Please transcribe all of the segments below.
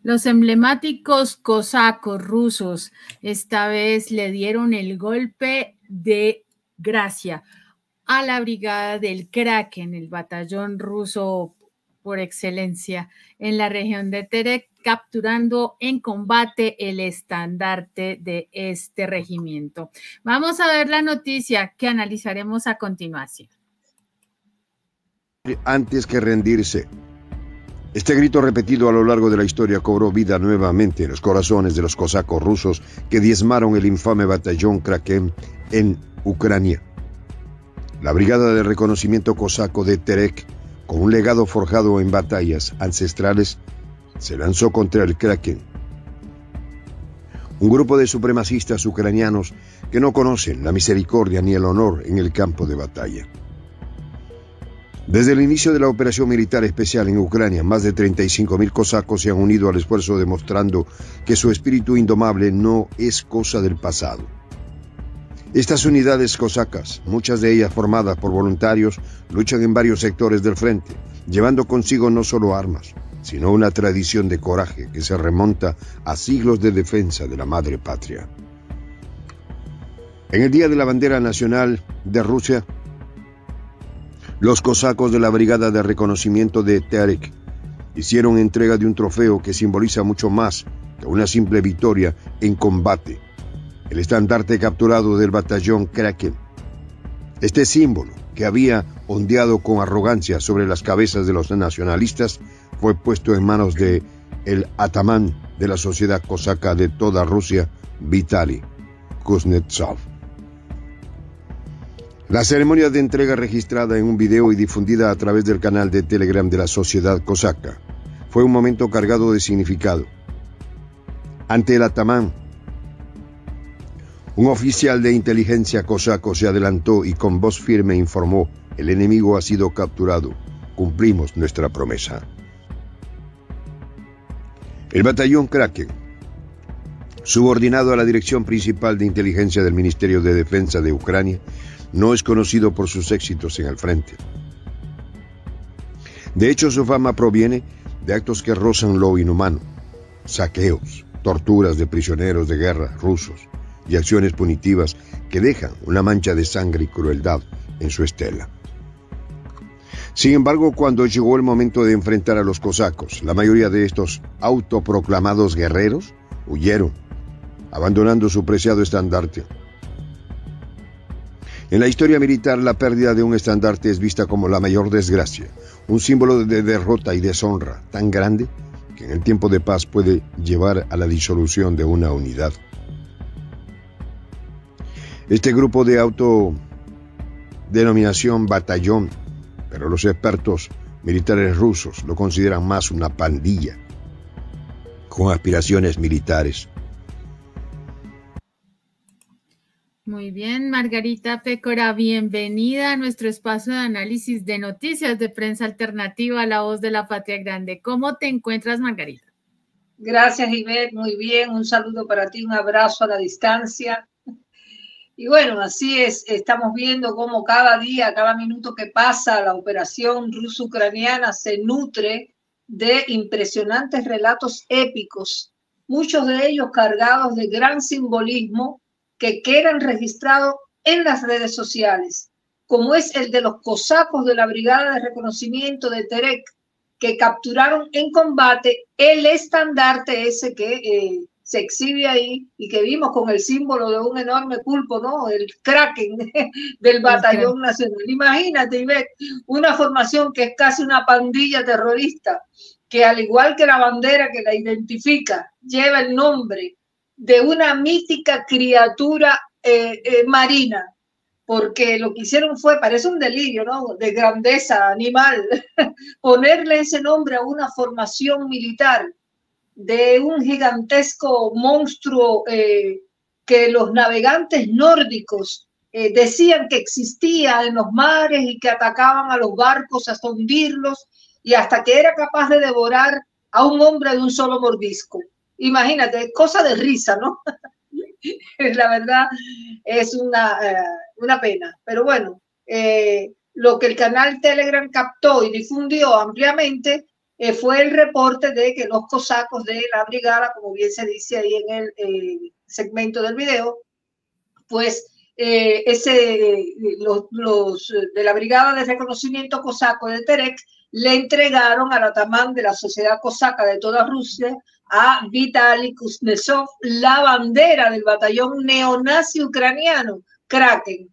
Los emblemáticos cosacos rusos esta vez le dieron el golpe de gracia a la brigada del Kraken, el batallón ruso por excelencia en la región de Terek, capturando en combate el estandarte de este regimiento. Vamos a ver la noticia que analizaremos a continuación. Antes que rendirse. Este grito repetido a lo largo de la historia cobró vida nuevamente en los corazones de los cosacos rusos que diezmaron el infame batallón Kraken en Ucrania. La brigada de reconocimiento cosaco de Terek, con un legado forjado en batallas ancestrales, se lanzó contra el Kraken. Un grupo de supremacistas ucranianos que no conocen la misericordia ni el honor en el campo de batalla. Desde el inicio de la operación militar especial en Ucrania, más de 35.000 cosacos se han unido al esfuerzo demostrando que su espíritu indomable no es cosa del pasado. Estas unidades cosacas, muchas de ellas formadas por voluntarios, luchan en varios sectores del frente, llevando consigo no solo armas, sino una tradición de coraje que se remonta a siglos de defensa de la madre patria. En el Día de la Bandera Nacional de Rusia, los cosacos de la Brigada de Reconocimiento de Terek hicieron entrega de un trofeo que simboliza mucho más que una simple victoria en combate: el estandarte capturado del batallón Kraken. Este símbolo, que había ondeado con arrogancia sobre las cabezas de los nacionalistas, fue puesto en manos de el atamán de la sociedad cosaca de toda Rusia, Vitaly Kuznetsov. La ceremonia de entrega, registrada en un video y difundida a través del canal de Telegram de la sociedad cosaca, fue un momento cargado de significado. Ante el atamán, un oficial de inteligencia cosaco se adelantó y con voz firme informó: el enemigo ha sido capturado, cumplimos nuestra promesa. El batallón Kraken, subordinado a la Dirección Principal de Inteligencia del Ministerio de Defensa de Ucrania, no es conocido por sus éxitos en el frente. De hecho, su fama proviene de actos que rozan lo inhumano: saqueos, torturas de prisioneros de guerra rusos y acciones punitivas que dejan una mancha de sangre y crueldad en su estela. Sin embargo, cuando llegó el momento de enfrentar a los cosacos, la mayoría de estos autoproclamados guerreros huyeron, abandonando su preciado estandarte. En la historia militar, la pérdida de un estandarte es vista como la mayor desgracia, un símbolo de derrota y deshonra tan grande que en el tiempo de paz puede llevar a la disolución de una unidad. Este grupo de autodenominación batallón, pero los expertos militares rusos lo consideran más una pandilla con aspiraciones militares. Muy bien, Margarita Pécora, bienvenida a nuestro espacio de análisis de noticias de Prensa Alternativa, La Voz de la Patria Grande. ¿Cómo te encuentras, Margarita? Gracias, Ivette, muy bien, un saludo para ti, un abrazo a la distancia. Y bueno, así es, estamos viendo cómo cada día, cada minuto que pasa, la operación ruso-ucraniana se nutre de impresionantes relatos épicos, muchos de ellos cargados de gran simbolismo que quedan registrados en las redes sociales, como es el de los cosacos de la Brigada de Reconocimiento de Terek, que capturaron en combate el estandarte ese que se exhibe ahí y que vimos con el símbolo de un enorme pulpo, ¿no? El Kraken del Batallón Nacional. Imagínate, Ivette, una formación que es casi una pandilla terrorista, que al igual que la bandera que la identifica, lleva el nombre de una mítica criatura marina, porque lo que hicieron fue, parece un delirio, ¿no?, de grandeza animal, ponerle ese nombre a una formación militar de un gigantesco monstruo que los navegantes nórdicos decían que existía en los mares y que atacaban a los barcos hasta hundirlos y hasta que era capaz de devorar a un hombre de un solo mordisco. Imagínate, cosa de risa, ¿no? La verdad es una pena, pero bueno, lo que el canal Telegram captó y difundió ampliamente fue el reporte de que los cosacos de la brigada, como bien se dice ahí en el segmento del video, pues los de la Brigada de Reconocimiento Cosaco de Terek le entregaron al atamán de la Sociedad Cosaca de toda Rusia, a Vitaly Kuznetsov, la bandera del batallón neonazi ucraniano Kraken,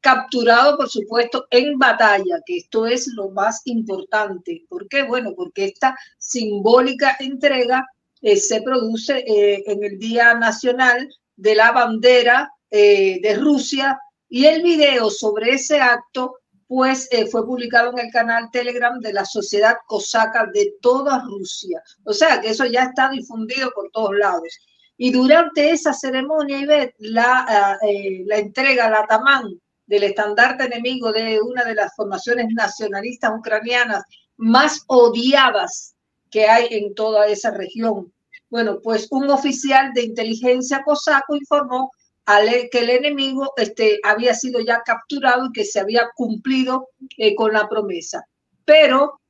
capturado, por supuesto, en batalla, que esto es lo más importante. ¿Por qué? Bueno, porque esta simbólica entrega se produce en el Día Nacional de la Bandera de Rusia, y el video sobre ese acto pues fue publicado en el canal Telegram de la Sociedad Cosaca de toda Rusia. O sea que eso ya está difundido por todos lados. Y durante esa ceremonia, Ivette, la entrega al atamán del estandarte enemigo de una de las formaciones nacionalistas ucranianas más odiadas que hay en toda esa región. Bueno, pues un oficial de inteligencia cosaco informó que el enemigo había sido ya capturado y que se había cumplido con la promesa. Pero,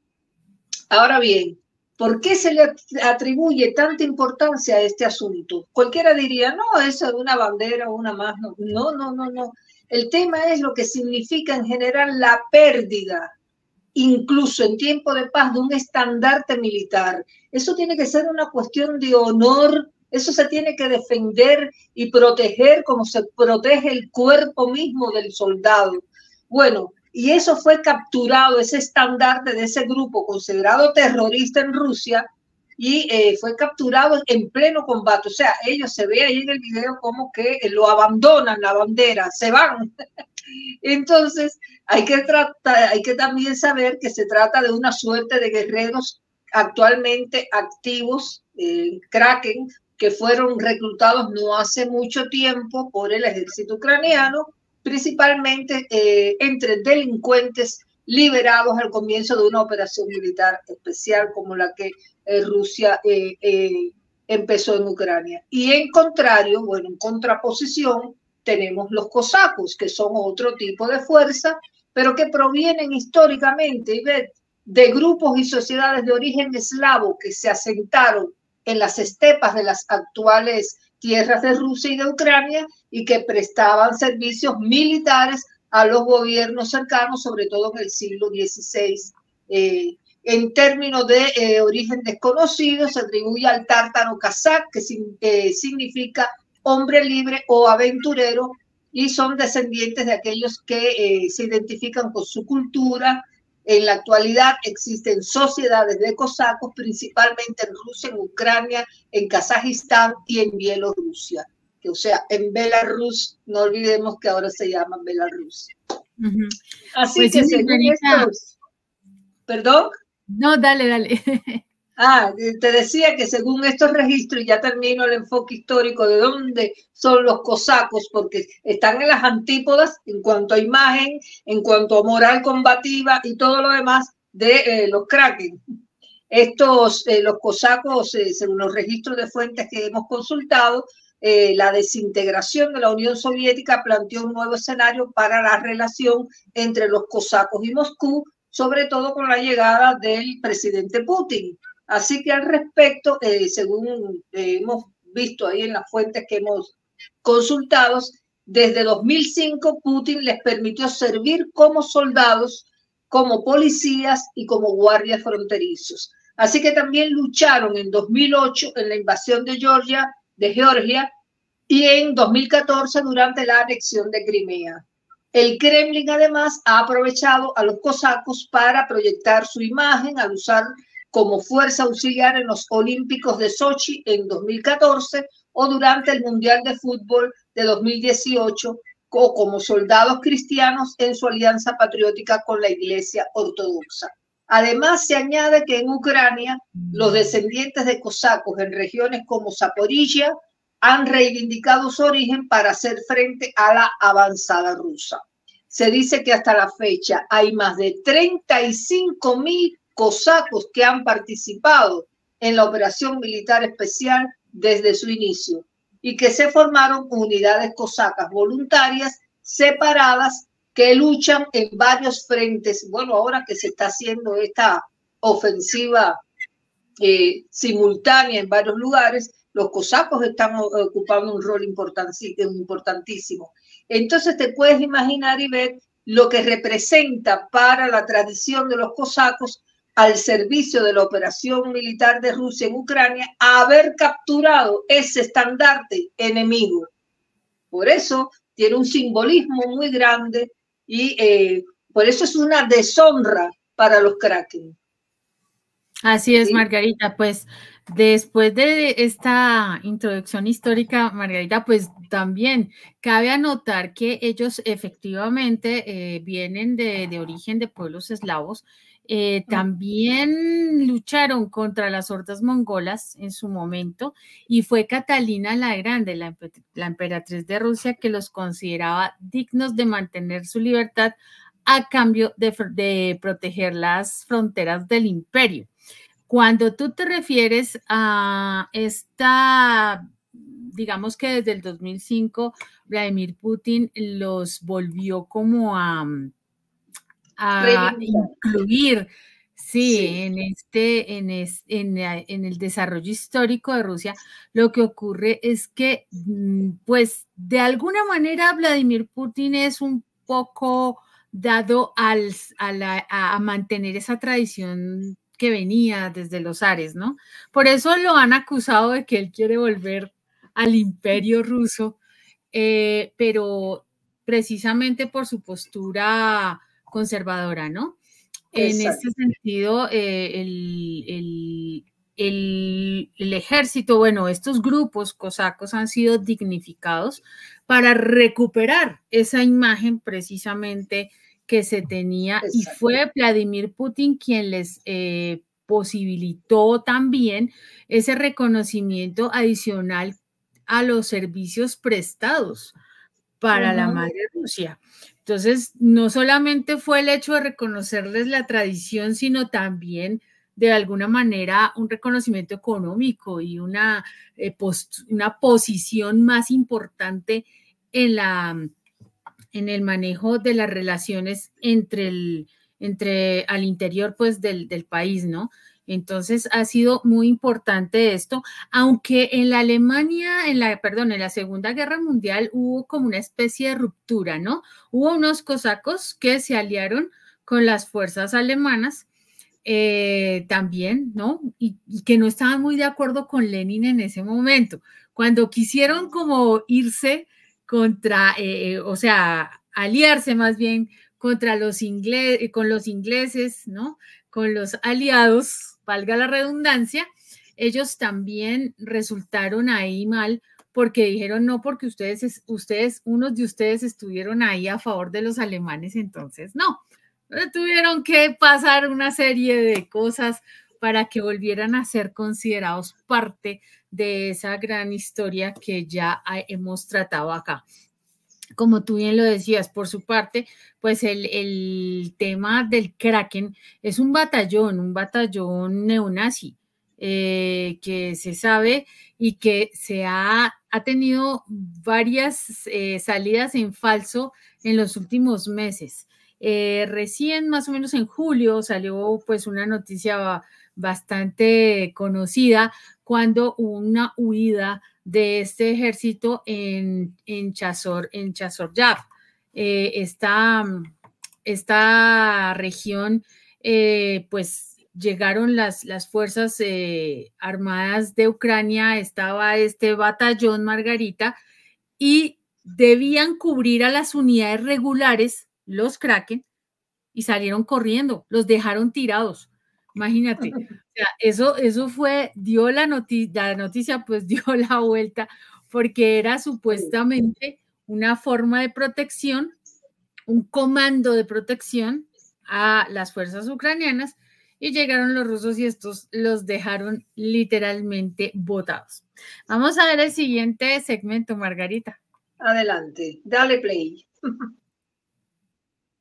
ahora bien, ¿por qué se le atribuye tanta importancia a este asunto? Cualquiera diría, no, eso es una bandera o una más. No. El tema es lo que significa en general la pérdida, incluso en tiempo de paz, de un estandarte militar. Eso tiene que ser una cuestión de honor. Eso se tiene que defender y proteger como se protege el cuerpo mismo del soldado. Bueno, y eso fue capturado, ese estandarte de ese grupo considerado terrorista en Rusia, y fue capturado en pleno combate. O sea, ellos se ve ahí en el video como que lo abandonan, la bandera, se van. Entonces, hay que también saber que se trata de una suerte de guerreros actualmente activos, Kraken, que fueron reclutados no hace mucho tiempo por el ejército ucraniano, principalmente entre delincuentes liberados al comienzo de una operación militar especial como la que Rusia empezó en Ucrania. Y en contrario, bueno, en contraposición, tenemos los cosacos, que son otro tipo de fuerza, pero que provienen históricamente de grupos y sociedades de origen eslavo que se asentaron en las estepas de las actuales tierras de Rusia y de Ucrania, y que prestaban servicios militares a los gobiernos cercanos, sobre todo en el siglo XVI. En términos de origen desconocido, se atribuye al tártaro kazak, que significa hombre libre o aventurero, y son descendientes de aquellos que se identifican con su cultura. En la actualidad existen sociedades de cosacos, principalmente en Rusia, en Ucrania, en Kazajistán y en Bielorrusia. O sea, en Belarus, no olvidemos que ahora se llama Belarus. Así pues que según estos... ¿Perdón? No, dale. Te decía que según estos registros, ya termino el enfoque histórico de dónde son los cosacos, porque están en las antípodas en cuanto a imagen, en cuanto a moral combativa y todo lo demás de los Kraken. Los cosacos, según los registros de fuentes que hemos consultado, la desintegración de la Unión Soviética planteó un nuevo escenario para la relación entre los cosacos y Moscú, sobre todo con la llegada del presidente Putin. Así que al respecto, según hemos visto ahí en las fuentes que hemos consultado, desde 2005 Putin les permitió servir como soldados, como policías y como guardias fronterizos. Así que también lucharon en 2008 en la invasión de Georgia y en 2014 durante la anexión de Crimea. El Kremlin además ha aprovechado a los cosacos para proyectar su imagen al usar como fuerza auxiliar en los Olímpicos de Sochi en 2014 o durante el Mundial de Fútbol de 2018, o como soldados cristianos en su alianza patriótica con la Iglesia Ortodoxa. Además, se añade que en Ucrania los descendientes de cosacos en regiones como Zaporizhia han reivindicado su origen para hacer frente a la avanzada rusa. Se dice que hasta la fecha hay más de 35.000 cosacos que han participado en la operación militar especial desde su inicio, y que se formaron unidades cosacas voluntarias separadas que luchan en varios frentes. Bueno, ahora que se está haciendo esta ofensiva simultánea en varios lugares, los cosacos están ocupando un rol importantísimo. Entonces te puedes imaginar, Ivette, lo que representa para la tradición de los cosacos al servicio de la operación militar de Rusia en Ucrania haber capturado ese estandarte enemigo. Por eso tiene un simbolismo muy grande y por eso es una deshonra para los Kraken. Así es, ¿sí? Margarita, pues después de esta introducción histórica, Margarita, pues también cabe anotar que ellos efectivamente vienen de origen de pueblos eslavos. También lucharon contra las hordas mongolas en su momento y fue Catalina la Grande, la emperatriz de Rusia, que los consideraba dignos de mantener su libertad a cambio de proteger las fronteras del imperio. Cuando tú te refieres a esta, digamos que desde el 2005, Vladimir Putin los volvió como a incluir, sí, en el desarrollo histórico de Rusia, lo que ocurre es que, pues, de alguna manera Vladimir Putin es un poco dado a mantener esa tradición que venía desde los zares, ¿no? Por eso lo han acusado de que él quiere volver al imperio ruso, pero precisamente por su postura conservadora, ¿no? Exacto. En este sentido, el ejército, bueno, estos grupos cosacos han sido dignificados para recuperar esa imagen precisamente que se tenía. Exacto. Y fue Vladimir Putin quien les posibilitó también ese reconocimiento adicional a los servicios prestados para la madre Rusia. Entonces, no solamente fue el hecho de reconocerles la tradición, sino también de alguna manera un reconocimiento económico y una posición más importante en el manejo de las relaciones al interior pues del país, ¿no? Entonces ha sido muy importante esto, aunque en la Alemania, en la Segunda Guerra Mundial hubo como una especie de ruptura, ¿no? Hubo unos cosacos que se aliaron con las fuerzas alemanas también, ¿no? Y que no estaban muy de acuerdo con Lenin en ese momento. Cuando quisieron como irse contra, o sea, aliarse más bien contra con los ingleses, ¿no? Con los aliados, valga la redundancia, ellos también resultaron ahí mal porque dijeron no, porque unos de ustedes estuvieron ahí a favor de los alemanes, entonces no. Tuvieron que pasar una serie de cosas para que volvieran a ser considerados parte de esa gran historia que ya hemos tratado acá. Como tú bien lo decías, por su parte, pues el tema del Kraken es un batallón neonazi que se sabe y que ha tenido varias salidas en falso en los últimos meses. Recién, más o menos en julio, salió pues una noticia bastante conocida cuando hubo una huida de este ejército en Chazor-Yav. Esta región, pues llegaron las fuerzas armadas de Ucrania, estaba este batallón Margarita, y debían cubrir a las unidades regulares, los Kraken, y salieron corriendo, los dejaron tirados. Imagínate, o sea, eso dio la noticia, pues dio la vuelta, porque era supuestamente una forma de protección, un comando de protección a las fuerzas ucranianas, y llegaron los rusos y estos los dejaron literalmente botados. Vamos a ver el siguiente segmento, Margarita. Adelante, dale play.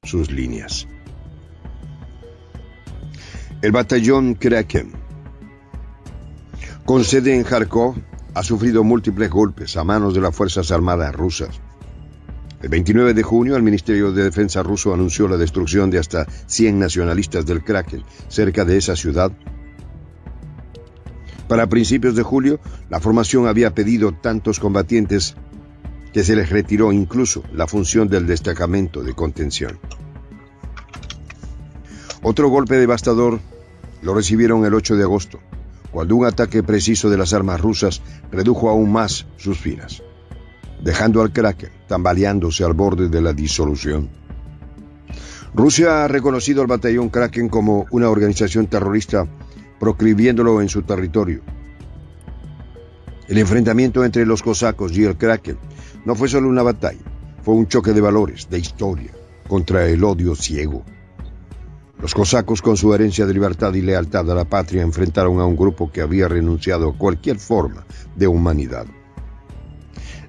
Sus líneas. El batallón Kraken, con sede en Kharkov, ha sufrido múltiples golpes a manos de las Fuerzas Armadas rusas. En 29 de junio, el Ministerio de Defensa ruso anunció la destrucción de hasta 100 nacionalistas del Kraken cerca de esa ciudad. Para principios de julio, la formación había pedido tantos combatientes que se les retiró incluso la función del destacamento de contención. Otro golpe devastador lo recibieron el 8 de agosto, cuando un ataque preciso de las armas rusas redujo aún más sus filas, dejando al Kraken tambaleándose al borde de la disolución. Rusia ha reconocido al batallón Kraken como una organización terrorista, proscribiéndolo en su territorio. El enfrentamiento entre los cosacos y el Kraken no fue solo una batalla, fue un choque de valores, de historia, contra el odio ciego. Los cosacos, con su herencia de libertad y lealtad a la patria, enfrentaron a un grupo que había renunciado a cualquier forma de humanidad.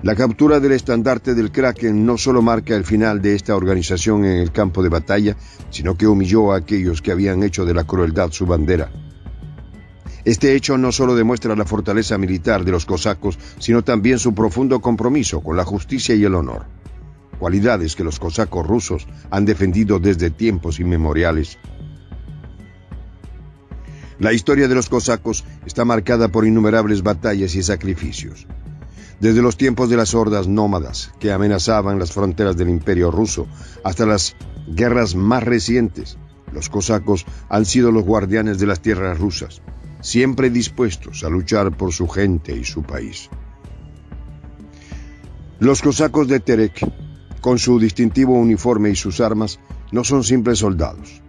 La captura del estandarte del Kraken no solo marca el final de esta organización en el campo de batalla, sino que humilló a aquellos que habían hecho de la crueldad su bandera. Este hecho no solo demuestra la fortaleza militar de los cosacos, sino también su profundo compromiso con la justicia y el honor, cualidades que los cosacos rusos han defendido desde tiempos inmemoriales. La historia de los cosacos está marcada por innumerables batallas y sacrificios. Desde los tiempos de las hordas nómadas que amenazaban las fronteras del Imperio ruso hasta las guerras más recientes, los cosacos han sido los guardianes de las tierras rusas, siempre dispuestos a luchar por su gente y su país. Los cosacos de Terek, con su distintivo uniforme y sus armas, no son simples soldados.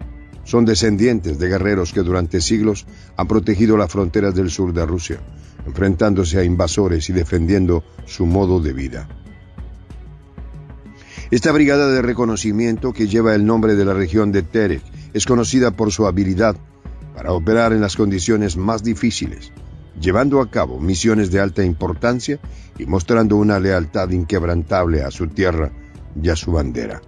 Son descendientes de guerreros que durante siglos han protegido las fronteras del sur de Rusia, enfrentándose a invasores y defendiendo su modo de vida. Esta brigada de reconocimiento, que lleva el nombre de la región de Terek, es conocida por su habilidad para operar en las condiciones más difíciles, llevando a cabo misiones de alta importancia y mostrando una lealtad inquebrantable a su tierra y a su bandera.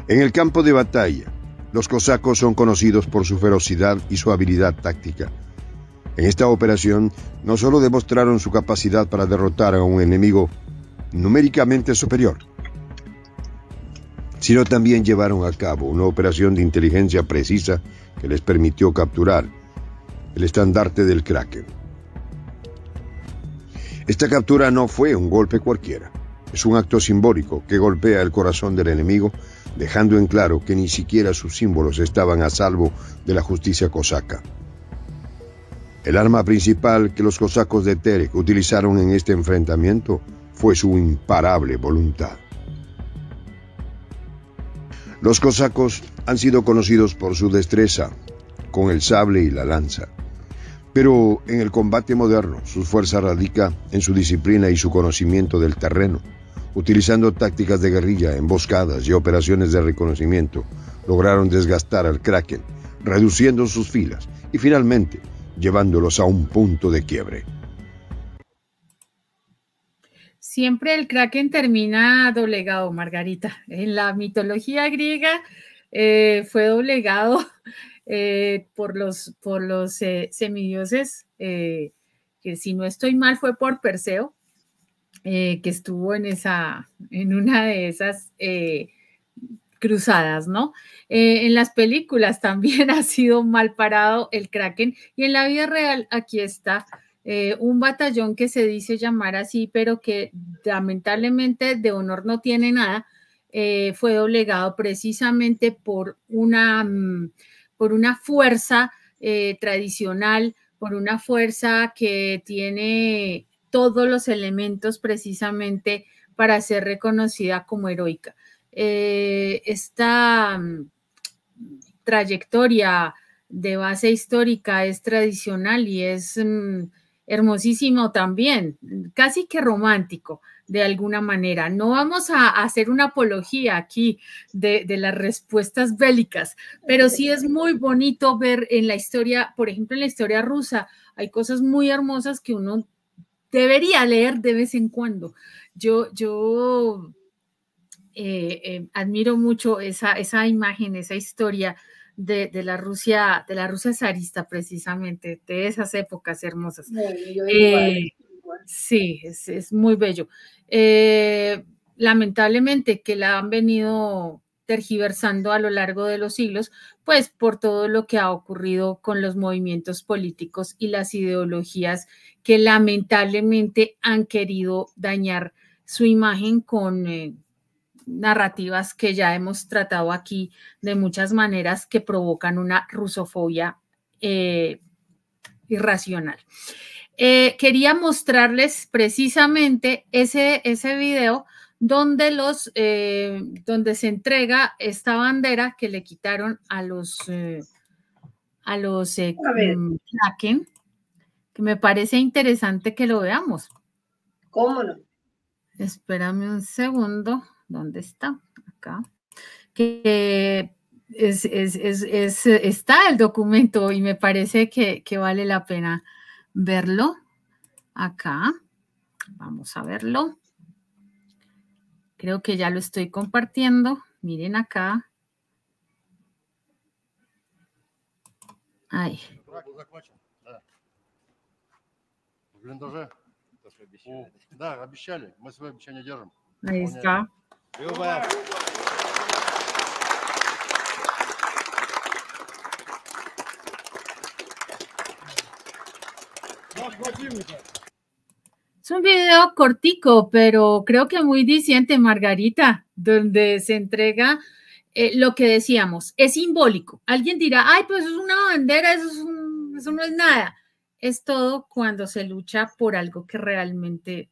En el campo de batalla, los cosacos son conocidos por su ferocidad y su habilidad táctica. En esta operación no solo demostraron su capacidad para derrotar a un enemigo numéricamente superior, sino también llevaron a cabo una operación de inteligencia precisa que les permitió capturar el estandarte del Kraken. Esta captura no fue un golpe cualquiera, es un acto simbólico que golpea el corazón del enemigo, dejando en claro que ni siquiera sus símbolos estaban a salvo de la justicia cosaca. El arma principal que los cosacos de Terek utilizaron en este enfrentamiento fue su imparable voluntad. Los cosacos han sido conocidos por su destreza con el sable y la lanza, pero en el combate moderno su fuerza radica en su disciplina y su conocimiento del terreno. Utilizando tácticas de guerrilla, emboscadas y operaciones de reconocimiento, lograron desgastar al Kraken, reduciendo sus filas y finalmente llevándolos a un punto de quiebre. Siempre el Kraken termina doblegado, Margarita. En la mitología griega fue doblegado por los semidioses, que si no estoy mal fue por Perseo, que estuvo en una de esas cruzadas, ¿no? En las películas también ha sido mal parado el Kraken, y en la vida real aquí está un batallón que se dice llamar así, pero que lamentablemente de honor no tiene nada. Fue doblegado precisamente por una fuerza tradicional, por una fuerza que tiene todos los elementos precisamente para ser reconocida como heroica. Esta trayectoria de base histórica es tradicional y es hermosísimo también, casi que romántico de alguna manera. No vamos a hacer una apología aquí de las respuestas bélicas, pero sí es muy bonito ver en la historia, por ejemplo, en la historia rusa, hay cosas muy hermosas que uno debería leer de vez en cuando. Yo admiro mucho esa imagen, esa historia de la Rusia zarista, precisamente, de esas épocas hermosas. Sí, es muy bello. Lamentablemente que la han venido tergiversando a lo largo de los siglos, pues por todo lo que ha ocurrido con los movimientos políticos y las ideologías que lamentablemente han querido dañar su imagen con narrativas que ya hemos tratado aquí de muchas maneras que provocan una rusofobia irracional. Quería mostrarles precisamente ese video donde donde se entrega esta bandera que le quitaron a los Kraken, que me parece interesante que lo veamos. ¿Cómo no? Espérame un segundo. ¿Dónde está? Acá. Que está el documento y me parece que vale la pena verlo. Acá. Vamos a verlo. Creo que ya lo estoy compartiendo. Miren acá. Ahí. Ahí está. Es un video cortico, pero creo que muy diciente, Margarita, donde se entrega lo que decíamos, es simbólico. Alguien dirá, ay, pues es una bandera, eso no es nada. Es todo cuando se lucha por algo que realmente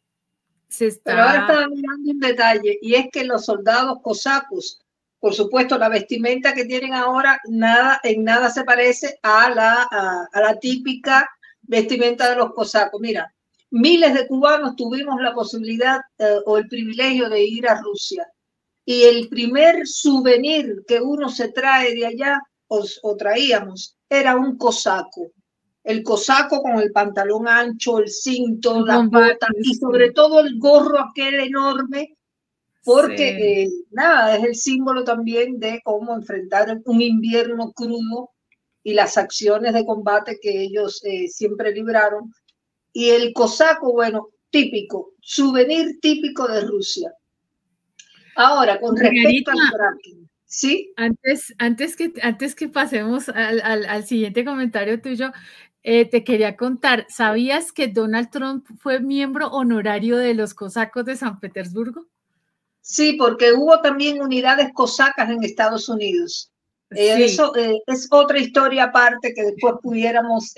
se está... Pero ahora estaba mirando un detalle, y es que los soldados cosacos, por supuesto, la vestimenta que tienen ahora en nada se parece a la típica vestimenta de los cosacos. Mira, miles de cubanos tuvimos la posibilidad o el privilegio de ir a Rusia, y el primer souvenir que uno se trae de allá o traíamos era un cosaco. El cosaco con el pantalón ancho, el cinto, las botas y sobre todo el gorro aquel enorme, porque nada, es el símbolo también de cómo enfrentar un invierno crudo y las acciones de combate que ellos siempre libraron. Y el cosaco, bueno, típico, souvenir típico de Rusia. Ahora, con respecto al Kraken, ¿sí? Antes que pasemos al siguiente comentario tuyo, te quería contar, ¿sabías que Donald Trump fue miembro honorario de los cosacos de San Petersburgo? Sí, porque hubo también unidades cosacas en Estados Unidos. Sí. Eso es otra historia aparte que después pudiéramos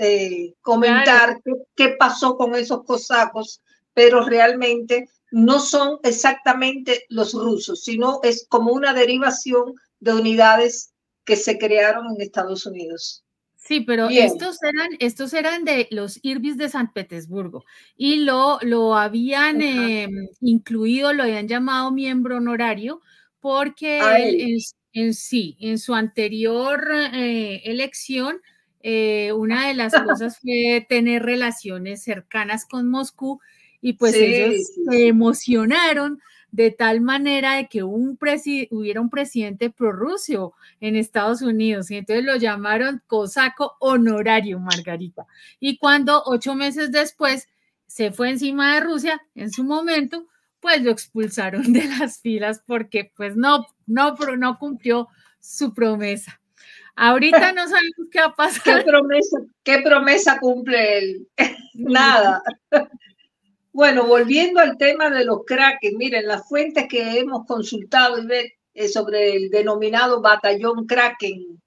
comentar. Claro. qué pasó con esos cosacos, pero realmente no son exactamente los rusos, sino es como una derivación de unidades que se crearon en Estados Unidos. Sí, pero estos eran de los Irvis de San Petersburgo y lo habían incluido, lo habían llamado miembro honorario porque él en su anterior elección, una de las cosas fue tener relaciones cercanas con Moscú y pues ellos se emocionaron de tal manera de que hubiera un presidente prorruso en Estados Unidos y entonces lo llamaron cosaco honorario, Margarita. Y cuando 8 meses después se fue encima de Rusia, en su momento, pues lo expulsaron de las filas porque pues no cumplió su promesa. Ahorita no sabemos qué va a pasar. ¿Qué promesa cumple él? Nada. Bueno, volviendo al tema de los Kraken, miren, las fuentes que hemos consultado y ver sobre el denominado batallón Kraken,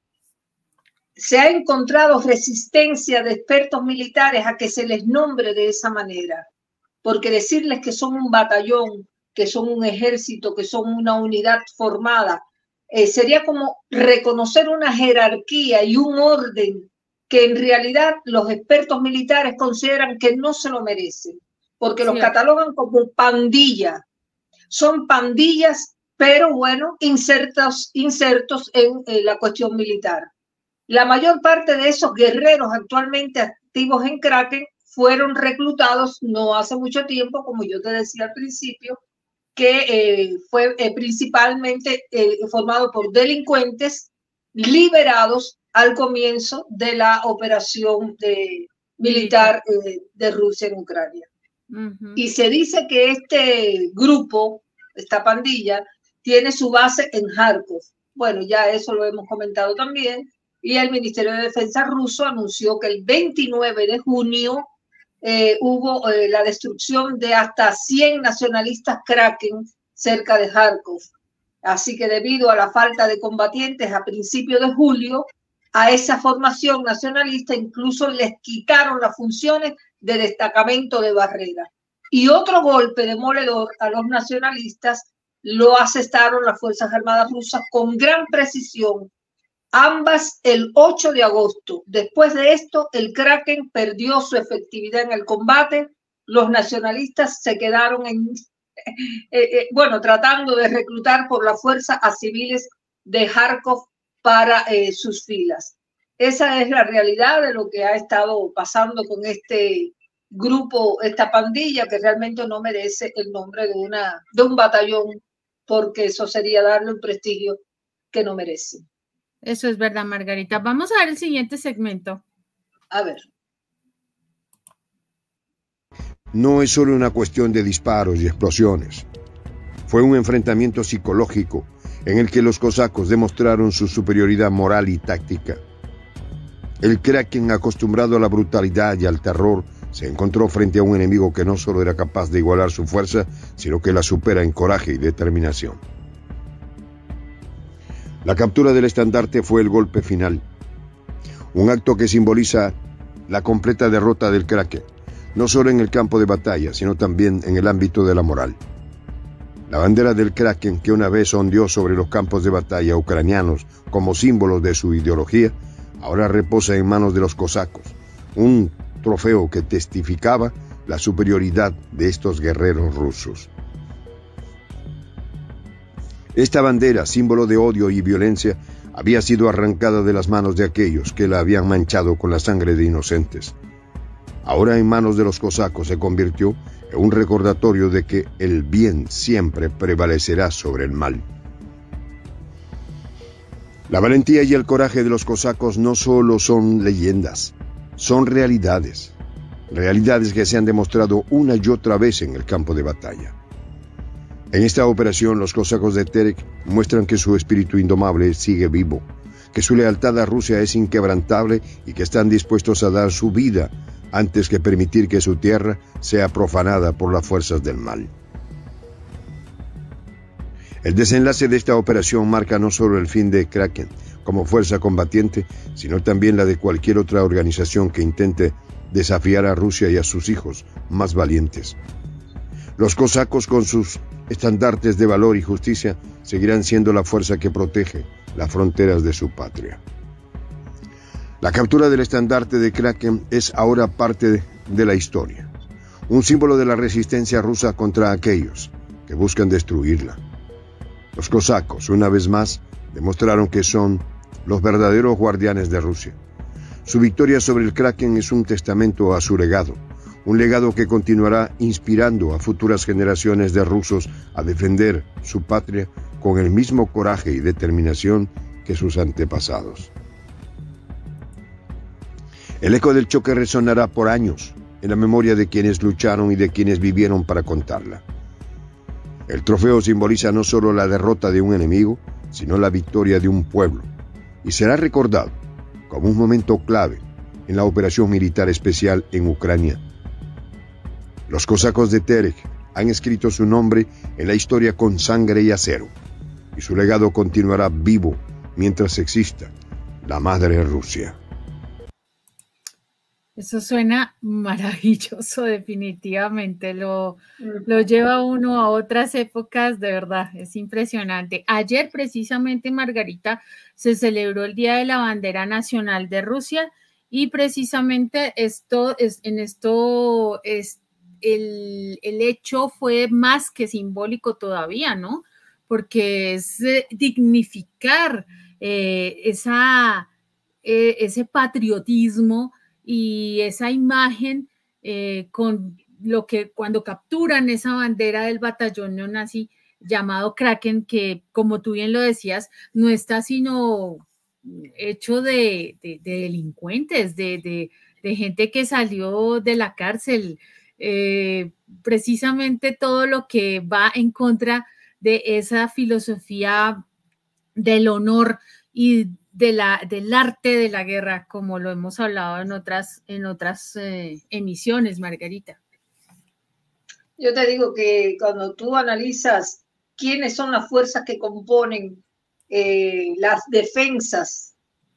se ha encontrado resistencia de expertos militares a que se les nombre de esa manera, porque decirles que son un batallón, que son un ejército, que son una unidad formada, sería como reconocer una jerarquía y un orden que en realidad los expertos militares consideran que no se lo merecen, porque los catalogan como pandilla. Son pandillas, pero bueno, insertos en la cuestión militar. La mayor parte de esos guerreros actualmente activos en Kraken fueron reclutados no hace mucho tiempo, como yo te decía al principio, que fue principalmente formado por delincuentes liberados al comienzo de la operación militar de Rusia en Ucrania. Y se dice que este grupo, esta pandilla, tiene su base en Kharkov. Bueno, ya eso lo hemos comentado también. Y el Ministerio de Defensa ruso anunció que el 29 de junio hubo la destrucción de hasta 100 nacionalistas Kraken cerca de Kharkov. Así que debido a la falta de combatientes a principios de julio, a esa formación nacionalista incluso les quitaron las funciones de destacamento de barrera. Y otro golpe demoledor a los nacionalistas lo asestaron las Fuerzas Armadas rusas con gran precisión, ambas el 8 de agosto. Después de esto, el Kraken perdió su efectividad en el combate. Los nacionalistas se quedaron tratando de reclutar por la fuerza a civiles de Kharkov para sus filas. Esa es la realidad de lo que ha estado pasando con este grupo, esta pandilla, que realmente no merece el nombre de un batallón, porque eso sería darle un prestigio que no merece. Eso es verdad, Margarita. Vamos a ver el siguiente segmento. A ver. No es solo una cuestión de disparos y explosiones. Fue un enfrentamiento psicológico en el que los cosacos demostraron su superioridad moral y táctica. El Kraken, acostumbrado a la brutalidad y al terror, se encontró frente a un enemigo que no solo era capaz de igualar su fuerza, sino que la supera en coraje y determinación. La captura del estandarte fue el golpe final, un acto que simboliza la completa derrota del Kraken, no solo en el campo de batalla, sino también en el ámbito de la moral. La bandera del Kraken, que una vez ondeó sobre los campos de batalla ucranianos como símbolo de su ideología, ahora reposa en manos de los cosacos, un trofeo que testificaba la superioridad de estos guerreros rusos. Esta bandera, símbolo de odio y violencia, había sido arrancada de las manos de aquellos que la habían manchado con la sangre de inocentes. Ahora en manos de los cosacos se convirtió en un recordatorio de que el bien siempre prevalecerá sobre el mal. La valentía y el coraje de los cosacos no solo son leyendas, son realidades. Realidades que se han demostrado una y otra vez en el campo de batalla. En esta operación, los cosacos de Terek muestran que su espíritu indomable sigue vivo, que su lealtad a Rusia es inquebrantable y que están dispuestos a dar su vida antes que permitir que su tierra sea profanada por las fuerzas del mal. El desenlace de esta operación marca no solo el fin de Kraken como fuerza combatiente, sino también la de cualquier otra organización que intente desafiar a Rusia y a sus hijos más valientes. Los cosacos, con sus estandartes de valor y justicia, seguirán siendo la fuerza que protege las fronteras de su patria. La captura del estandarte de Kraken es ahora parte de la historia, un símbolo de la resistencia rusa contra aquellos que buscan destruirla. Los cosacos, una vez más, demostraron que son los verdaderos guardianes de Rusia. Su victoria sobre el Kraken es un testamento a su legado, un legado que continuará inspirando a futuras generaciones de rusos a defender su patria con el mismo coraje y determinación que sus antepasados. El eco del choque resonará por años en la memoria de quienes lucharon y de quienes vivieron para contarla. El trofeo simboliza no solo la derrota de un enemigo, sino la victoria de un pueblo, y será recordado como un momento clave en la operación militar especial en Ucrania. Los cosacos de Terek han escrito su nombre en la historia con sangre y acero, y su legado continuará vivo mientras exista la Madre Rusia. Eso suena maravilloso, definitivamente. Lo lleva uno a otras épocas, de verdad, es impresionante. Ayer, precisamente, Margarita, se celebró el Día de la Bandera Nacional de Rusia y precisamente el hecho fue más que simbólico todavía, ¿no? Porque es dignificar ese patriotismo y esa imagen con lo que cuando capturan esa bandera del batallón neonazi llamado Kraken, que como tú bien lo decías, no está sino hecho de delincuentes, de gente que salió de la cárcel, precisamente todo lo que va en contra de esa filosofía del honor y del arte de la guerra, como lo hemos hablado en otras emisiones, Margarita. Yo te digo que cuando tú analizas quiénes son las fuerzas que componen las defensas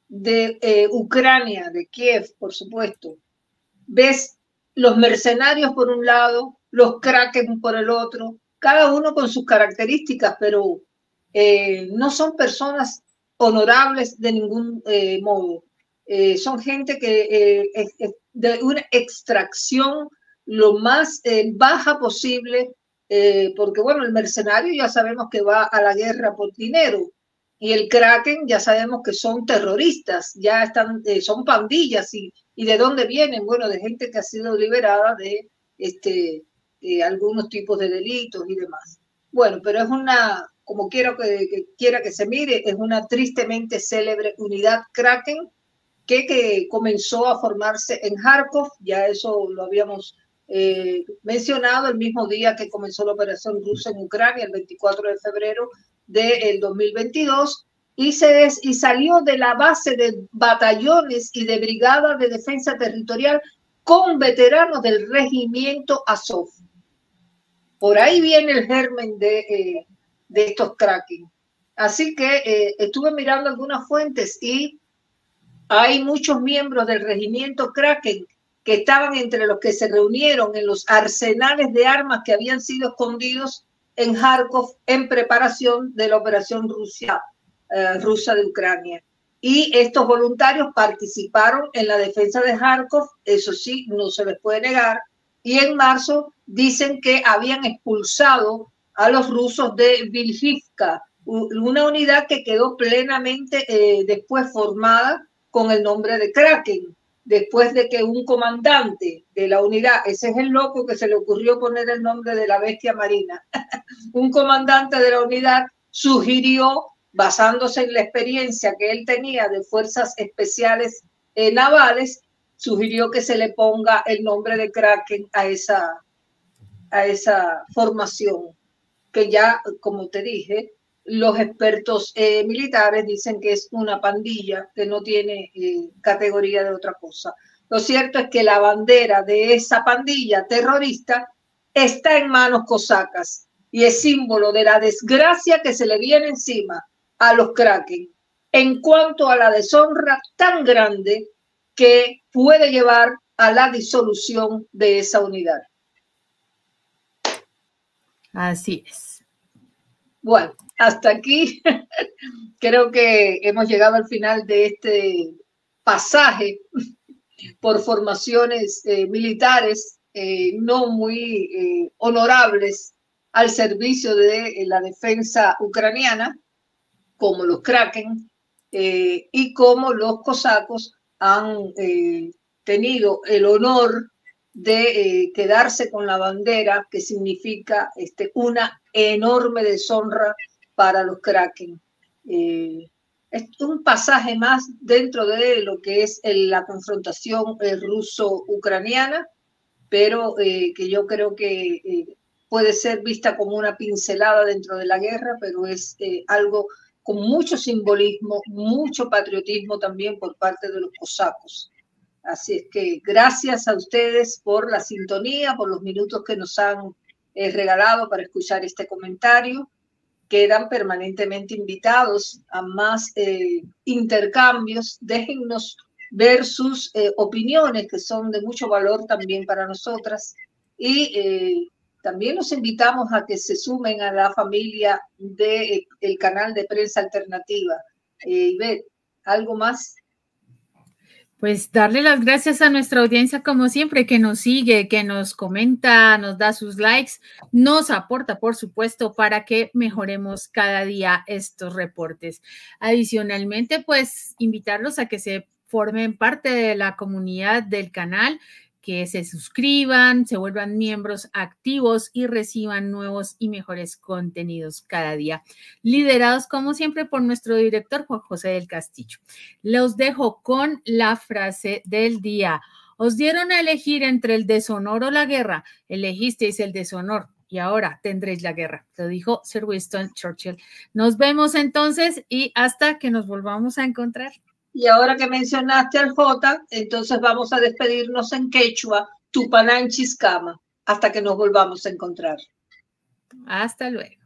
de Ucrania, de Kiev, por supuesto, ves los mercenarios por un lado, los kraken por el otro, cada uno con sus características, pero no son personas honorables de ningún modo. Son gente que es de una extracción lo más baja posible, porque bueno, el mercenario ya sabemos que va a la guerra por dinero, y el kraken ya sabemos que son terroristas, ya están, son pandillas, y de dónde vienen, bueno, de gente que ha sido liberada de algunos tipos de delitos y demás. Bueno, pero es una, como quiera que se mire, es una tristemente célebre unidad kraken que comenzó a formarse en Kharkov, ya eso lo habíamos mencionado el mismo día que comenzó la operación rusa en Ucrania, el 24 de febrero del 2022, y salió de la base de batallones y de brigadas de defensa territorial con veteranos del regimiento Azov. Por ahí viene el germen de estos kraken. Así que estuve mirando algunas fuentes y hay muchos miembros del regimiento Kraken que estaban entre los que se reunieron en los arsenales de armas que habían sido escondidos en Kharkov en preparación de la operación rusa de Ucrania. Y estos voluntarios participaron en la defensa de Kharkov, eso sí, no se les puede negar, y en marzo dicen que habían expulsado a los rusos de Vilhivka, una unidad que quedó plenamente después formada con el nombre de Kraken, después de que un comandante de la unidad, ese es el loco que se le ocurrió poner el nombre de la bestia marina, un comandante de la unidad sugirió, basándose en la experiencia que él tenía de fuerzas especiales navales, sugirió que se le ponga el nombre de Kraken a esa formación, que ya, como te dije, los expertos militares dicen que es una pandilla que no tiene categoría de otra cosa. Lo cierto es que la bandera de esa pandilla terrorista está en manos cosacas y es símbolo de la desgracia que se le viene encima a los kraken en cuanto a la deshonra tan grande que puede llevar a la disolución de esa unidad. Así es. Bueno, hasta aquí creo que hemos llegado al final de este pasaje por formaciones militares no muy honorables al servicio de la defensa ucraniana, como los kraken y como los cosacos han tenido el honor de quedarse con la bandera, que significa una enorme deshonra para los kraken. Es un pasaje más dentro de lo que es la confrontación ruso-ucraniana, pero que yo creo que puede ser vista como una pincelada dentro de la guerra, pero es algo con mucho simbolismo, mucho patriotismo también por parte de los cosacos. Así es que gracias a ustedes por la sintonía, por los minutos que nos han regalado para escuchar este comentario. Quedan permanentemente invitados a más intercambios. Déjennos ver sus opiniones, que son de mucho valor también para nosotras. Y también los invitamos a que se sumen a la familia del canal de Prensa Alternativa. Ivette, ¿algo más? Pues darle las gracias a nuestra audiencia como siempre, que nos sigue, que nos comenta, nos da sus likes, nos aporta, por supuesto, para que mejoremos cada día estos reportes. Adicionalmente, pues invitarlos a que se formen parte de la comunidad del canal, que se suscriban, se vuelvan miembros activos y reciban nuevos y mejores contenidos cada día, liderados como siempre por nuestro director Juan José del Castillo. Los dejo con la frase del día. Os dieron a elegir entre el deshonor o la guerra. Elegisteis el deshonor y ahora tendréis la guerra. Lo dijo Sir Winston Churchill. Nos vemos entonces y hasta que nos volvamos a encontrar. Y ahora que mencionaste al J, entonces vamos a despedirnos en quechua, Tupanán Chiscama, hasta que nos volvamos a encontrar. Hasta luego.